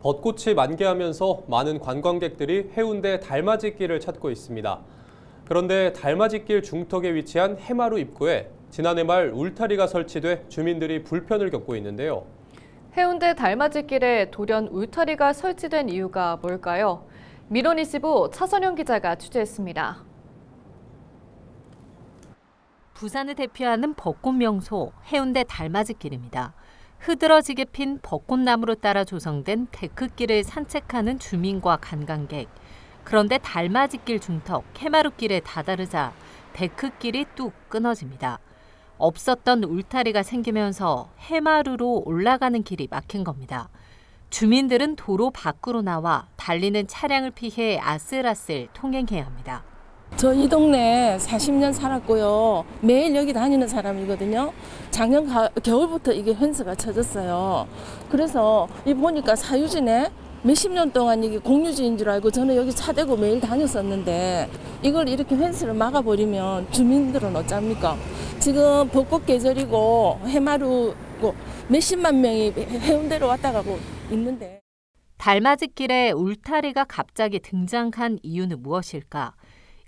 벚꽃이 만개하면서 많은 관광객들이 해운대 달맞이길을 찾고 있습니다. 그런데 달맞이길 중턱에 위치한 해마루 입구에 지난해 말 울타리가 설치돼 주민들이 불편을 겪고 있는데요. 해운대 달맞이길에 돌연 울타리가 설치된 이유가 뭘까요? 미러니시부 차선영 기자가 취재했습니다. 부산을 대표하는 벚꽃 명소 해운대 달맞이길입니다. 흐드러지게 핀 벚꽃나무로 따라 조성된 데크길을 산책하는 주민과 관광객. 그런데 달맞이길 중턱 해마루길에 다다르자 데크길이 뚝 끊어집니다. 없었던 울타리가 생기면서 해마루로 올라가는 길이 막힌 겁니다. 주민들은 도로 밖으로 나와 달리는 차량을 피해 아슬아슬 통행해야 합니다. 저 이 동네에 40년 살았고요. 매일 여기 다니는 사람이거든요. 작년 겨울부터 이게 펜스가 쳐졌어요. 그래서 이 보니까 사유지네. 몇십 년 동안 이게 공유지인 줄 알고 저는 여기 차 대고 매일 다녔었는데 이걸 이렇게 펜스를 막아버리면 주민들은 어쩝니까? 지금 벚꽃 계절이고 해마루고 몇십만 명이 해운대로 왔다 가고 있는데. 달맞이길에 울타리가 갑자기 등장한 이유는 무엇일까?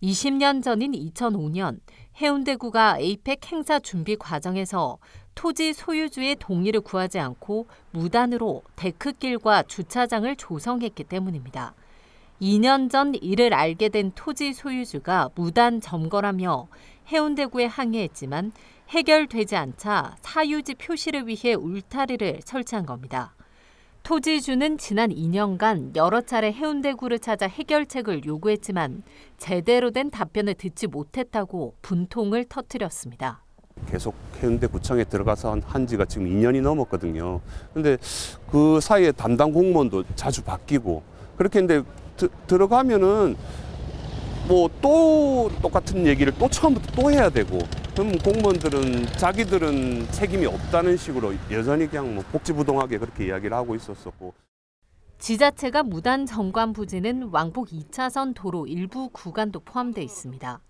20년 전인 2005년 해운대구가 에이펙 행사 준비 과정에서 토지 소유주의 동의를 구하지 않고 무단으로 데크길과 주차장을 조성했기 때문입니다. 2년 전 이를 알게 된 토지 소유주가 무단 점거라며 해운대구에 항의했지만 해결되지 않자 사유지 표시를 위해 울타리를 설치한 겁니다. 토지주는 지난 2년간 여러 차례 해운대구를 찾아 해결책을 요구했지만 제대로 된 답변을 듣지 못했다고 분통을 터뜨렸습니다. 계속 해운대구청에 들어가서 한 지가 지금 2년이 넘었거든요. 그런데 그 사이에 담당 공무원도 자주 바뀌고 그렇게 했는데 들어가면은 뭐 또 똑같은 얘기를 또 처음부터 또 해야 되고 그럼 공무원들은 자기들은 책임이 없다는 식으로 여전히 그냥 뭐 복지부동하게 그렇게 이야기를 하고 있었었고. 지자체가 무단 점관 부지는 왕복 2차선 도로 일부 구간도 포함돼 있습니다.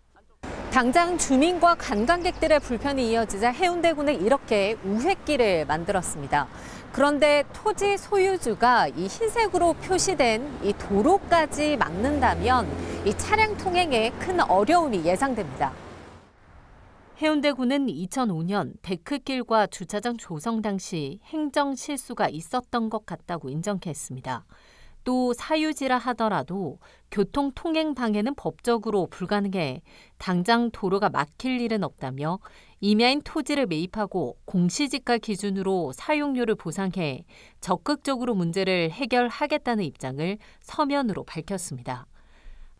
당장 주민과 관광객들의 불편이 이어지자 해운대구는 이렇게 우회길을 만들었습니다. 그런데 토지 소유주가 이 흰색으로 표시된 이 도로까지 막는다면 이 차량 통행에 큰 어려움이 예상됩니다. 해운대구는 2005년 데크길과 주차장 조성 당시 행정 실수가 있었던 것 같다고 인정했습니다. 또 사유지라 하더라도 교통 통행 방해는 법적으로 불가능해 당장 도로가 막힐 일은 없다며 임야인 토지를 매입하고 공시지가 기준으로 사용료를 보상해 적극적으로 문제를 해결하겠다는 입장을 서면으로 밝혔습니다.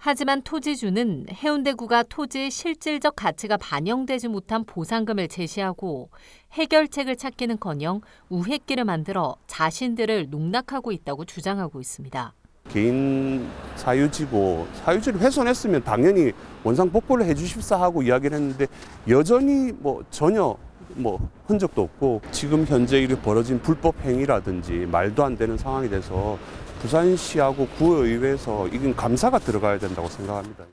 하지만 토지주는 해운대구가 토지의 실질적 가치가 반영되지 못한 보상금을 제시하고 해결책을 찾기는커녕 우회길을 만들어 자신들을 농락하고 있다고 주장하고 있습니다. 개인 사유지고 사유지를 훼손했으면 당연히 원상복구를 해주십사 하고 이야기를 했는데 여전히 뭐 전혀 흔적도 없고 지금 현재 이렇게 벌어진 불법 행위라든지 말도 안 되는 상황이 돼서 부산시하고 구의회에서 이건 감사가 들어가야 된다고 생각합니다.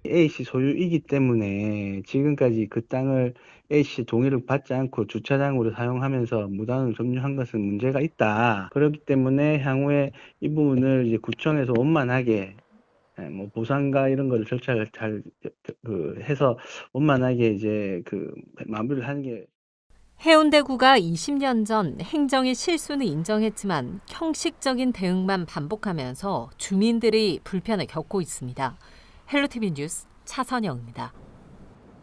A씨 소유이기 때문에 지금까지 그 땅을 A씨 동의를 받지 않고 주차장으로 사용하면서 무단으로 점유한 것은 문제가 있다. 그렇기 때문에 향후에 이 부분을 이제 구청에서 원만하게 뭐 보상과 이런 거를 절차를 잘 해서 원만하게 이제 마무리를 하는 게. 해운대구가 20년 전 행정의 실수는 인정했지만 형식적인 대응만 반복하면서 주민들이 불편을 겪고 있습니다. 헬로티비 뉴스 차선영입니다.